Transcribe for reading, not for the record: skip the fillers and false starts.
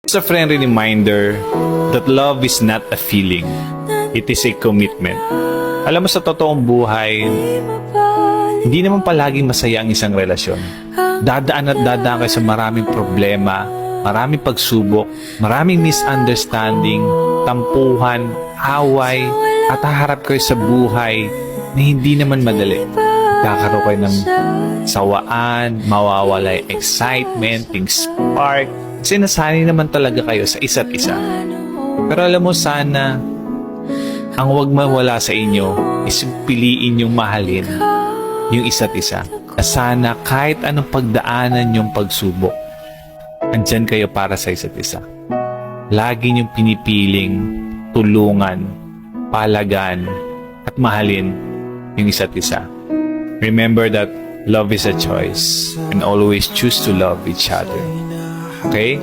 It's a friendly reminder that love is not a feeling. It is a commitment. Alam mo, sa totoong buhay, hindi naman palaging masaya ang isang relasyon. Dadaan at dadaan kayo sa maraming problema, maraming pagsubok, maraming misunderstanding, tampuhan, away, at haharap kayo sa buhay na hindi naman madali. Kakaroon kayo ng sawaan, mawawala yung excitement, yung spark. Kasi nasanay naman talaga kayo sa isa't isa. Pero alam mo, sana ang huwag mawala sa inyo is piliin yung mahalin yung isa't isa. Na sana kahit anong pagdaanan yung pagsubok, andyan kayo para sa isa't isa. Lagi niyong pinipiling tulungan, palagan, at mahalin yung isa't isa. Remember that love is a choice and always choose to love each other. Okay?